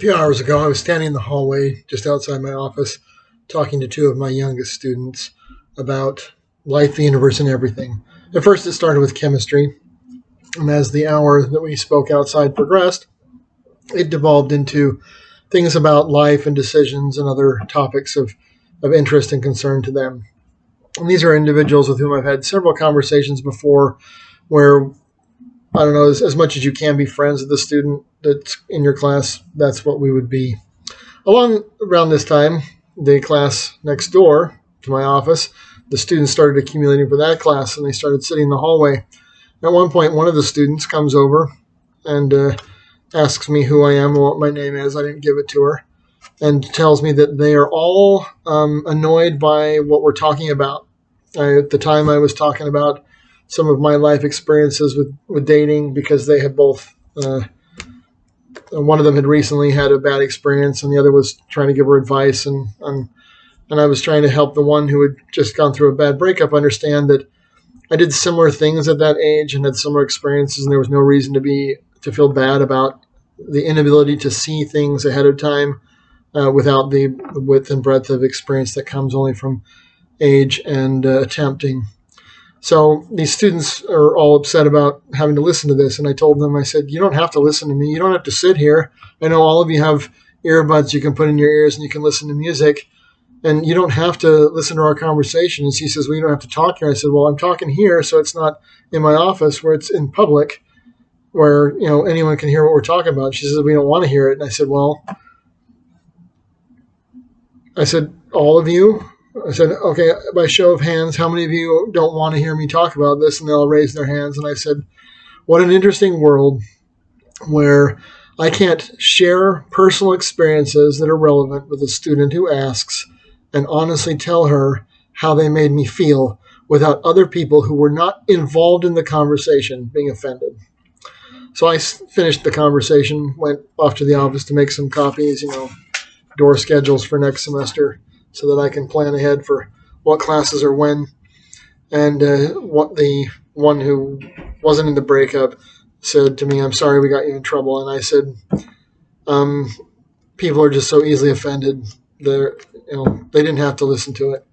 few hours ago, I was standing in the hallway just outside my office talking to two of my youngest students about life, the universe, and everything. At first, it started with chemistry, and as the hour that we spoke outside progressed, it devolved into things about life and decisions and other topics of interest and concern to them. And these are individuals with whom I've had several conversations before where I don't know, as much as you can be friends with the student that's in your class, that's what we would be. Around this time, the class next door to my office, the students started accumulating for that class, and they started sitting in the hallway. At one point, one of the students comes over and asks me who I am and what my name is. I didn't give it to her, and tells me that they are all annoyed by what we're talking about. At the time, I was talking about some of my life experiences with dating because they had both. One of them had recently had a bad experience, and the other was trying to give her advice. And I was trying to help the one who had just gone through a bad breakup understand that I did similar things at that age and had similar experiences, and there was no reason to feel bad about the inability to see things ahead of time without the width and breadth of experience that comes only from age and attempting. So these students are all upset about having to listen to this. And I told them, I said, you don't have to listen to me. You don't have to sit here. I know all of you have earbuds you can put in your ears and you can listen to music. And you don't have to listen to our conversations. He says, well, you don't have to talk here. I said, well, I'm talking here, so it's not in my office where it's in public, where anyone can hear what we're talking about. She says, we don't want to hear it. And I said, all of you? I said, okay, by show of hands, how many of you don't want to hear me talk about this? And they all raised their hands. And I said, what an interesting world where I can't share personal experiences that are relevant with a student who asks and honestly tell her how they made me feel without other people who were not involved in the conversation being offended. So I finished the conversation, went off to the office to make some copies, door schedules for next semester, so that I can plan ahead for what classes are when. And what the one who wasn't in the breakup said to me, I'm sorry we got you in trouble. And I said, people are just so easily offended. They didn't have to listen to it.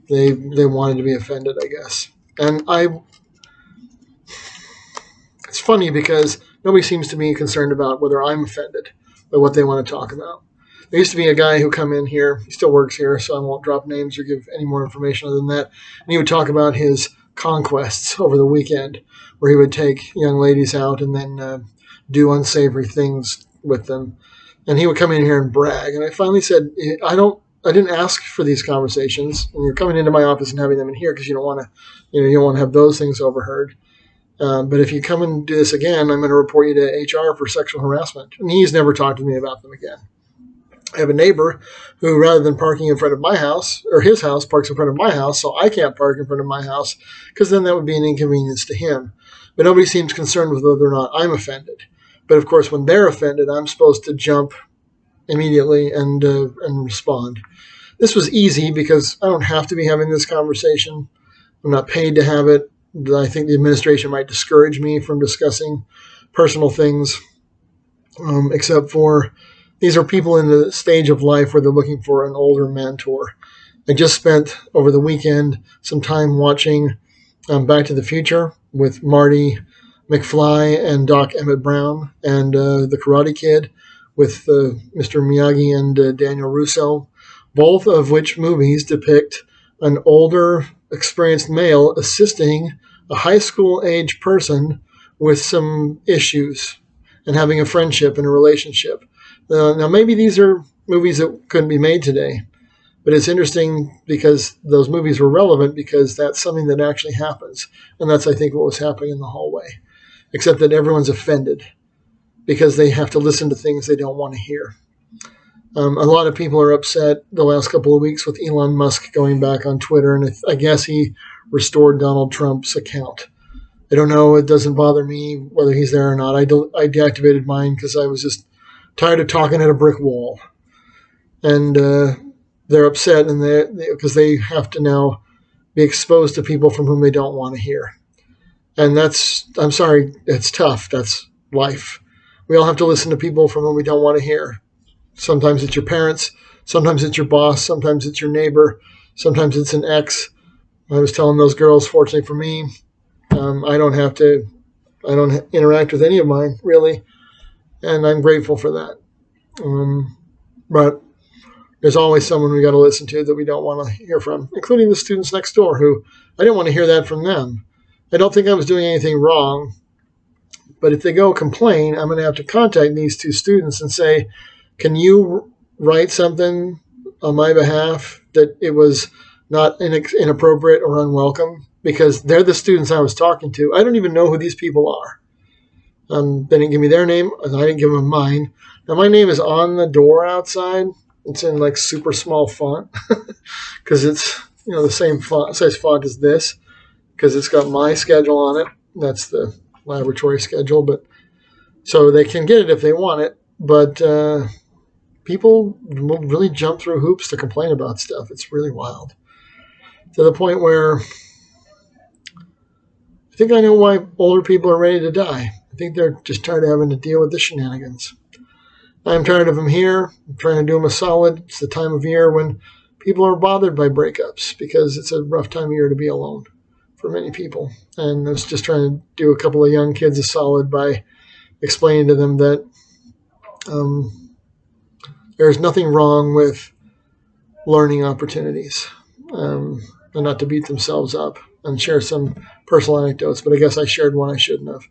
They wanted to be offended, I guess. And it's funny because nobody seems to be concerned about whether I'm offended by what they want to talk about. There used to be a guy who come in here. He still works here, so I won't drop names or give any more information other than that. And he would talk about his conquests over the weekend, where he would take young ladies out and then do unsavory things with them. And he would come in here and brag. And I finally said, I didn't ask for these conversations. And you're coming into my office and having them in here because you don't want to have those things overheard. But if you come and do this again, I'm going to report you to HR for sexual harassment. And he's never talked to me about them again. I have a neighbor who, rather than parking in front of my house, or his house, parks in front of my house, so I can't park in front of my house, because then that would be an inconvenience to him. But nobody seems concerned with whether or not I'm offended. But of course, when they're offended, I'm supposed to jump immediately and respond. This was easy because I don't have to be having this conversation. I'm not paid to have it. I think the administration might discourage me from discussing personal things, except for these are people in the stage of life where they're looking for an older mentor. I just spent over the weekend some time watching Back to the Future with Marty McFly and Doc Emmett Brown, and The Karate Kid with Mr. Miyagi and Daniel Russo, both of which movies depict an older, experienced male assisting a high school age person with some issues and having a friendship and a relationship. Now, maybe these are movies that couldn't be made today, but it's interesting because those movies were relevant because that's something that actually happens. And that's, I think, what was happening in the hallway, except that everyone's offended because they have to listen to things they don't want to hear. A lot of people are upset the last couple of weeks with Elon Musk going back on Twitter, and I guess he restored Donald Trump's account. I don't know. It doesn't bother me whether he's there or not. I deactivated mine because I was just tired of talking at a brick wall. And they're upset because they have to now be exposed to people from whom they don't want to hear. And I'm sorry, it's tough. That's life. We all have to listen to people from whom we don't want to hear. Sometimes it's your parents. Sometimes it's your boss. Sometimes it's your neighbor. Sometimes it's an ex. I was telling those girls, fortunately for me, I don't have to, I don't interact with any of mine really, and I'm grateful for that. But there's always someone we got to listen to that we don't want to hear from, including the students next door who I didn't want to hear that from them. I don't think I was doing anything wrong, but if they go complain, I'm going to have to contact these two students and say, can you write something on my behalf that it was not inappropriate or unwelcome? Because they're the students I was talking to. I don't even know who these people are. They didn't give me their name, and I didn't give them mine. Now, my name is on the door outside. It's in like super small font because it's the same size font as this because it's got my schedule on it. That's the laboratory schedule, but so they can get it if they want it. But people will really jump through hoops to complain about stuff. It's really wild to the point where I think I know why older people are ready to die. I think they're just tired of having to deal with the shenanigans. I'm tired of them here. I'm trying to do them a solid. It's the time of year when people are bothered by breakups because it's a rough time of year to be alone for many people. And I was just trying to do a couple of young kids a solid by explaining to them that there's nothing wrong with learning opportunities and not to beat themselves up and share some personal anecdotes. But I guess I shared one I shouldn't have.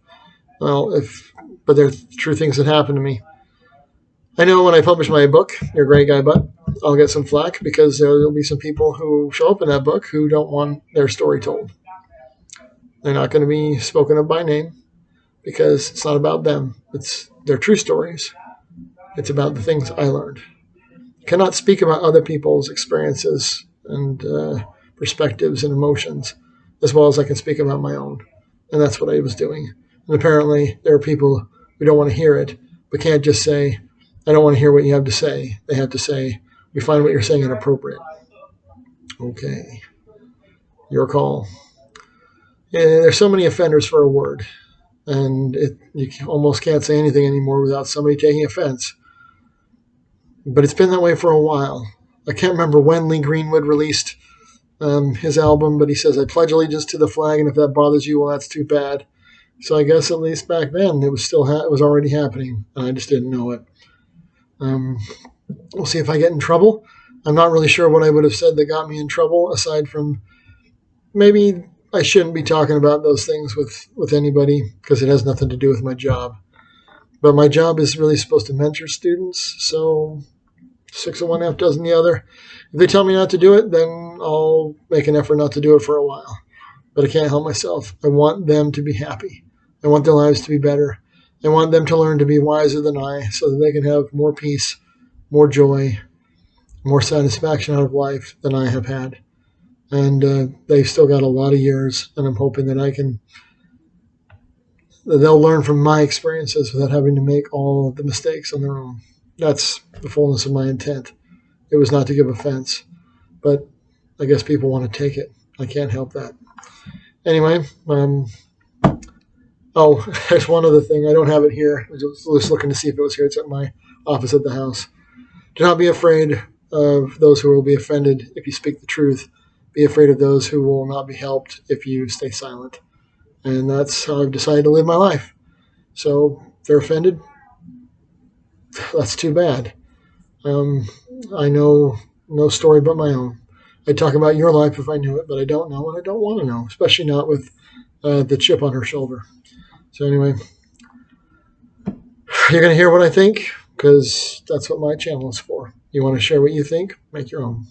But they're true things that happened to me. I know when I publish my book, You're a Great Guy, but I'll get some flack because there'll be some people who show up in that book who don't want their story told. They're not going to be spoken of by name because it's not about them. It's their true stories. It's about the things I learned. I cannot speak about other people's experiences and perspectives and emotions as well as I can speak about my own. And that's what I was doing. And apparently there are people who don't want to hear it, but can't just say, I don't want to hear what you have to say. They have to say, we find what you're saying inappropriate. Okay. Your call. Yeah, there's so many offenders for a word. And you almost can't say anything anymore without somebody taking offense. But it's been that way for a while. I can't remember when Lee Greenwood released his album, but he says, I pledge allegiance to the flag, and if that bothers you, well, that's too bad. So I guess at least back then it was still it was already happening, and I just didn't know it. We'll see if I get in trouble. I'm not really sure what I would have said that got me in trouble, aside from maybe I shouldn't be talking about those things with anybody because it has nothing to do with my job. But my job is really supposed to mentor students, so 6 of one, half dozen the other. If they tell me not to do it, then I'll make an effort not to do it for a while. But I can't help myself. I want them to be happy. I want their lives to be better. I want them to learn to be wiser than I so that they can have more peace, more joy, more satisfaction out of life than I have had. And they've still got a lot of years, and I'm hoping that they'll learn from my experiences without having to make all of the mistakes on their own. That's the fullness of my intent. It was not to give offense, but I guess people want to take it. I can't help that. Anyway, there's one other thing. I don't have it here. I was just looking to see if it was here. It's at my office at the house. Do not be afraid of those who will be offended if you speak the truth. Be afraid of those who will not be helped if you stay silent. And that's how I've decided to live my life. So if they're offended, that's too bad. I know no story but my own. I'd talk about your life if I knew it, but I don't know, and I don't want to know, especially not with the chip on her shoulder. So anyway, you're going to hear what I think because that's what my channel is for. You want to share what you think? Make your own.